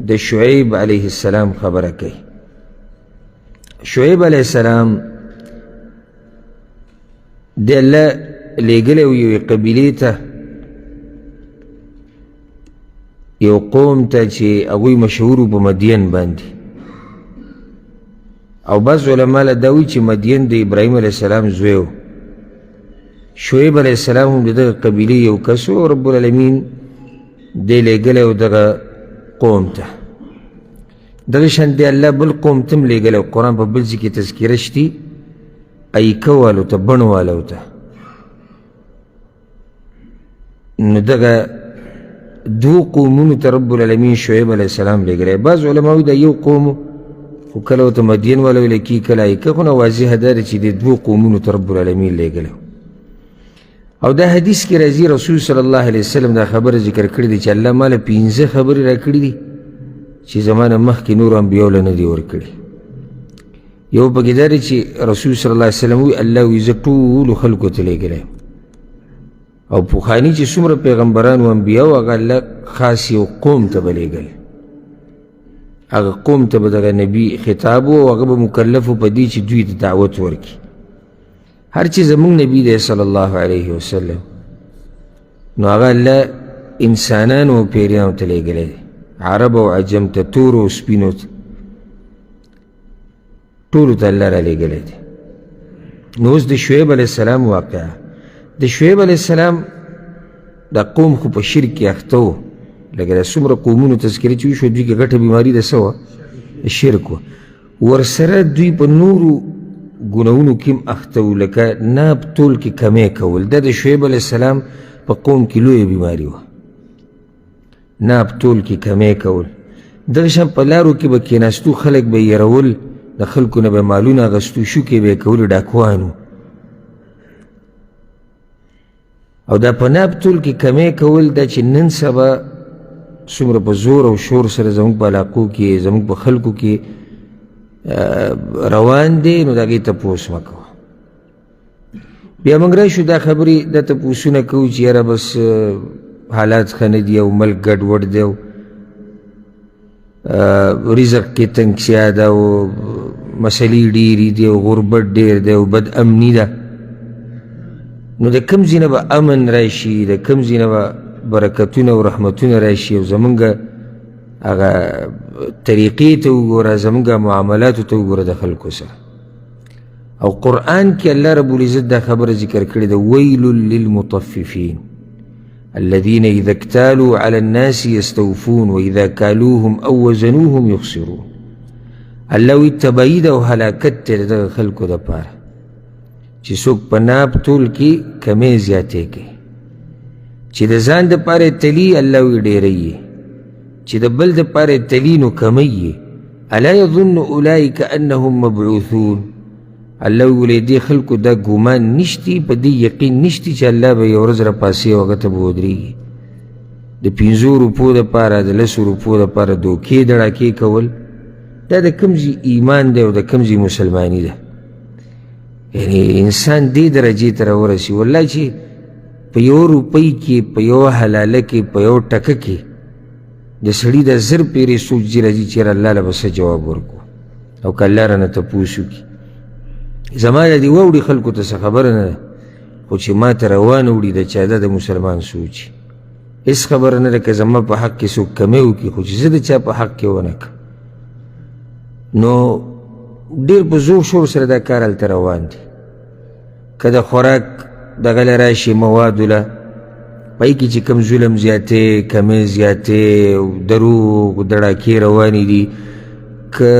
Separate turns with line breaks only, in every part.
د شعیب علیه السلام خبره کوي. شعیب علیه السلام د الله لیږلی و یوې قبیلې ته، یو قوم ته چې هغوی مشهور په مدین باندې، او بعض علما له دا وایي چې مدین د ابراهیم علیه السلام زوی و. شعیب علیه السلام هم د دغه قبیلې یو کس و، رب العالمین دی لیږلی و دغه قوم ته. دغه شان دی الله بل قوم ته هم لیږلی و. قرآن په بل ځای کې تذکیره شتي ایکه والو ته، بڼ والو ته. نو دغه دو قومونو ته رب العالمین شعیب علیه السلام لیږلی. بعض علما وایي دا یو قوم خو کله ورته مدین والا ویلی کي، کله ایکه، خو نه واضحه دا ده چې د دوو قومونو ته رب العالمین لیږلی. او دا حدیث کې راځي رسول صلی الله علیه وسلم دا خبره ذکر کړې دی چې الله ماله 15 خبرې راکړي دي چې زما نه مخکې نورو انبیاو له نه دي ورکړي. یو پکې دا دی چې رسول صلی الله علیه وسلم وایي الله وایي زه ټولو خلکو ته لیږلی، او پخواني چې څومره پیغمبران و انبیاو هغه الله خاص یو قوم ته به لیږل، هغه قوم ته به دغه نبي خطاب و، او هغه به مکلف و په دې چې دوی ته دعوت ورکړي. هر چې زمونږ نبي دی صلی الله علیه وسلم، نو هغه الله انسانانو او پیریانو ته لیږلی دی، عرب او عجم ته، تورو او سپینو ته، ټولو ته الله را لیږلی دی. نو اوس د شعیب علیه السلام واقعه، د شعیب علیه السلام دا قوم خو په شرک کې اخته و، لکه دا څومره قومونو تذکرې چې وشوه دوی کې ګټه بیماري د څه وه؟ شرک وه. ورسره دوی په نورو ګناهونو کې هم اخته و، لکه ناب تول کې کمی کول. دا د شعیب علیه السلام په قوم کې لویه بیماري وه، ناب تول کې کمی کول. دغه شان په لارو کې به کېناستو، خلک به یې یرول، د خلکو نه به مالونه اخستو، شوکې به یې کولې، ډاکوانو. او دا په ناب تول کې کمی کول دا چې نن سبا څومره په زور او شور سره زموږ په علاقو کې، زموږ په خلکو کې روان دی، نو د هغې تپوس مه کوه. بیا موږ راشو دا خبرې دا تپوسونه کوو چې یاره بس حالات ښه نه دي او ملک ګډوډ دی او رزق کې تنګسیا ده او مسلې ډېرې دي او غربت ډېر دی او بد امني ده. نو د کوم ځای نه به امن راشي، د کوم ځای نه به برکتونه او رحمتونه راشي، او زمونږ هغه طریقې ته وګوره، زمونږ معاملاتو ته وګوره د خلکو سره. او قرآن کې الله رب العزت دا خبره ذکر کړې ده، ویل للمطففین الذین اذا اکتالوا علی الناس یستوفون واذا کالوهم او وزنوهم یخسرون. الله وایي تبعید او هلاکت دی دغه خلکو دپاره چې څوک په ناب تول کې کمی زیاتې کوي، چې د ځان دپاره تلي الله وایي ډېروي، چې د بل دپاره تلي نو کمی. الا یظن اولئک انهم مبعوثون. الله ویلی دې خلکو دا ګمان نشتی، په دې یقین نشتی چې الله به یو ورځ راپاسي او هغه ته به ودرېږي. د 15 روپو دپاره، د 10 روپو دپاره دوکې دړاکې کول، دا د کوم ځای ایمان دی او د کوم ځای مسلماني ده؟ یعنی انسان دې درجې ته راورسي والله چې په 1 روپۍ کې، په 1 حلاله کې، په 1 ټکه کې د سړي د 1000 پیرې سوچ ځي راځي چې الله له به څه جواب ورکړو، او که الله رانه تپوس وکړي. زما د دې واوړي خلکو ته څه خبره نه ده، خو چې ما ته روانه وړي د چا ده د مسلمان سوچي، هېڅ خبره نه ده. که زما په حق کې څوک کمی وکړي، خو چې زه د چا په حق کې ونه کړم، نو ډېر په زور شور سره دا کار هلته روان دی. که د خوراک دغه له راشي موادو له پای کې چې کوم ظلم زیاتې، کمی زیاتې، دروغ دړاکې روانې دي، که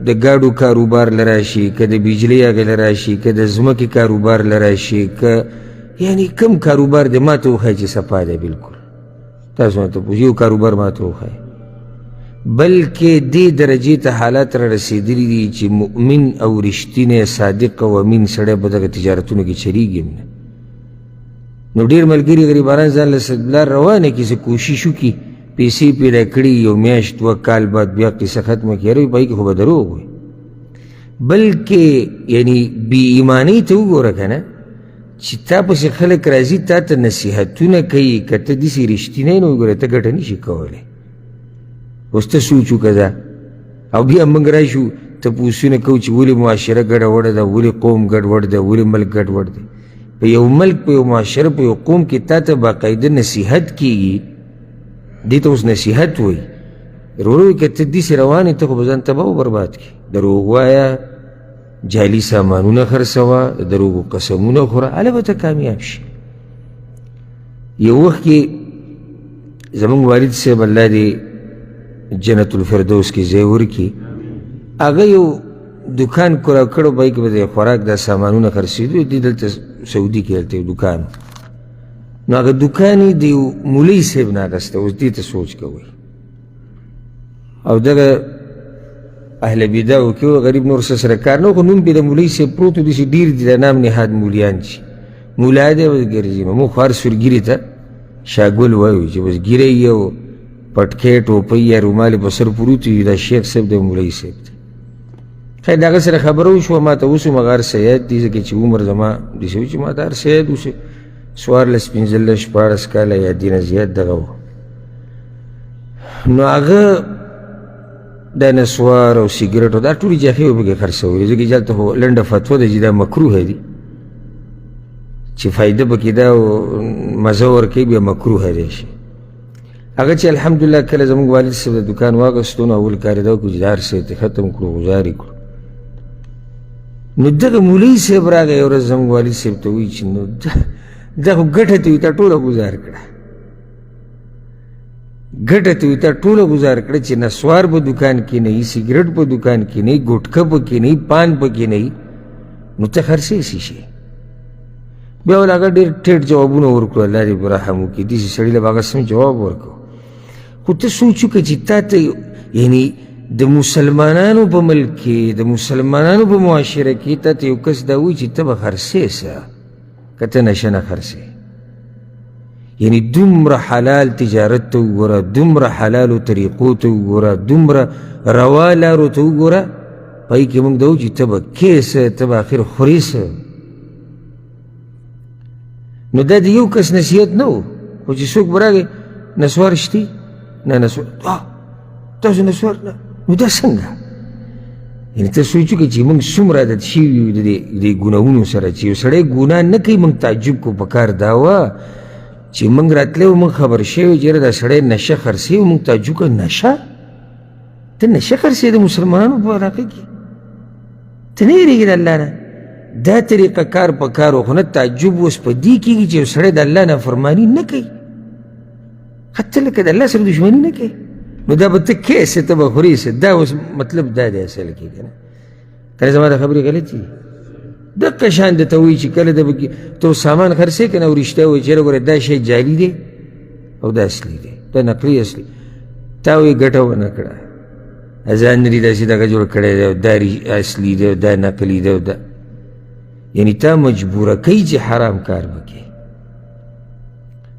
د ګاډو کاروبار له راشي، که د بجلۍ هغې له راشي، که د ځمکې کاروبار له راشي، که یعنې کوم کاروبار دی ما ته وښایي چې صفا دی بالکل. تاسو ما ته یو کاروبار ما ته وښایي. بلکې دې درجې ته حالات را رسېدلي دي چې مؤمن او رښتینی صادق او امین سړی به دغه تجارتونو کې چلیږي هم نه. نو ډېر ملګري غریبانان ځان له لار روانه کړي چې کوشش وکړي پیسې پیدا کړي، یو میاشت 2 کال بعد بیا قصه ختمه کړي، یاره پای کې خو به دروغ وي. بلکې یعنی بې ایمانۍ ته وګوره که نه، چې تا پسې خلک راځي تا ته نصیحتونه کوي، که ته داسې رښتینی نه وګوره ته ګټه نشي کولی. اوس ته سوچ وکړه او بیا موږ راشو تپوسونه کوو چې ولې معاشره ګډوډه ده، ولې قوم ګډوډ ده، ولې ملک ګډوډ دی. په یو ملک، په یو معاشره، په یو قوم کې تا ته باقاعده نصیحت کېږي، دې ته اوس نصیحت وایي. ورو که ته داسې روان یې ته خو به ځان تباه او برباد کړي. دروغ وایه، جعلي سامانونه خرڅوه، د دروغو قسمونه خوره، هله به ته کامیاب شي. یو وخت کې زموږ والد صاحب الله دې جنت الفردوس کې ځای ورکړي، هغه یو دکان کولاو کړو، په هغې کې به د خوراک دا سامانونه خرڅېدو. دې دلته سعودي کې هلته یو دکان، نو هغه دکان یې د یو مولوي صاحب نه اخیسته. اوس دې ته سوچ کوئ. او دغه اهل بدعو کې غریب نور څه سره کار نه، خو نوم پې د مولوي صاحب پروت و. داسې ډېر دي د نام نهاد مولیان چې مولا دی بس ګرځي. موږ خو هر سورګیرې ته شاګل وایو چې بس ګیره یې او پټکی ټوپۍ یا رومال په سر پروت وي، دا شیخ صاحب دی، مولوي صاحب دی. خیر د هغه سره خبره وشوه، ما ته اوس هم هغه هر سید دی، ځکه چې عمر زما داسې و چې ما ته هر سید اوس 14 15 14 کاله یا دې نه زیات دغه و. نو هغه دا نسوار او سیګرټ او دا ټولې جافې به پکې خرڅولې، ځکه چې هلته خو لنډه فتوا ده چې دا مکروه دي، چې فایده پکې ده او مزه ورکوي، بیا مکروه دی شي. هغه چې الحمدلله کله زموږ والد صاحب د دکان واخیستو، نو اول کار یې دا وکړو چې د هر څه یې ختم کړو، غزار یې کړو. نو دغه مولوي صاحب راغی یو ورځ زموږ والد صاحب ته وایي چې نو دا خو ګټه ته وي، تا ټوله ګزار کړه، ګټه ته وي، تا ټوله ګزار کړه چې نسوار په دکان کې نه وي، سګرټ په دکان کې نه وي، ګوټکه پکې نه وي، پان پکې نه وي، نو ته خرڅې څه شي. بیا ول هغه ډېر ټیټ جوابونه ورکړو، الله دې په رحم وکړي. داسې سړي له به هغه سم جواب ورکړو. خو ته سوچ وکړه چې تا ته یعنې د مسلمانانو په ملک کې، د مسلمانانو په معاشره کې تا ته یو کس دا وایي چې ته به خرڅې څه، که ته نشه نه خرڅې. یعنی دومره حلال تجارت ته وګوره، دومره حلالو طریقو ته وګوره، دومره روا لارو ته وګوره، په هغې کې موږ دا وایو چې ته به کې څه، ته به اخر خورې څه. نو دا د یو کس نصیحت نه و، خو چې څوک به راغی نسوار شتي، نه نسوار، تاسو نسوار نه، نو دا څنګه؟ یعنې ته سوچ وکړه چې موږ څومره عادت شوي یو د دې ګناهونو سره، چې یو سړی ګناه نه کوي موږ تعجب کو. په کار دا وه چې موږ راتلی و، موږ خبر شوي چې یاره دا سړی نشه خرڅوي، موږ تعجب کړه نشه، ته نشه خرڅوې د مسلمانانو په علاقه کې، ته نه یېرېږې د الله نه. دا طریقه کار په کار و، خو نه تعجب اوس په دې کېږي چې یو سړی د الله نافرماني نه کوي، حتی لکه د الله سره دښمني نه کوي. نو دا به ته کې څه، ته به خورې څه. دا اوس مطلب دا دی اصل کې، که نه کله زما دا خبرې غلطې دي. دقه شان درته وایي چې کله د ته سامان خرڅوې که نه، او رښتیا وایي چې یاره ګوره دا شی جعلي دی او دا اصلي دی، دا نقلي اصلي، تا وایي ګټه ونه کړه، ځان لري داسې دغه جوړ کړی دی، دا اصلي دی، دا نقلي دی، دا یعنی تا مجبوره کوي چې حرام کار وکړي.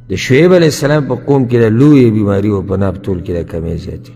د شعیب علیه السلام په قوم کې د لویې بیماري و، په ناب طول کې د کمې زیاتې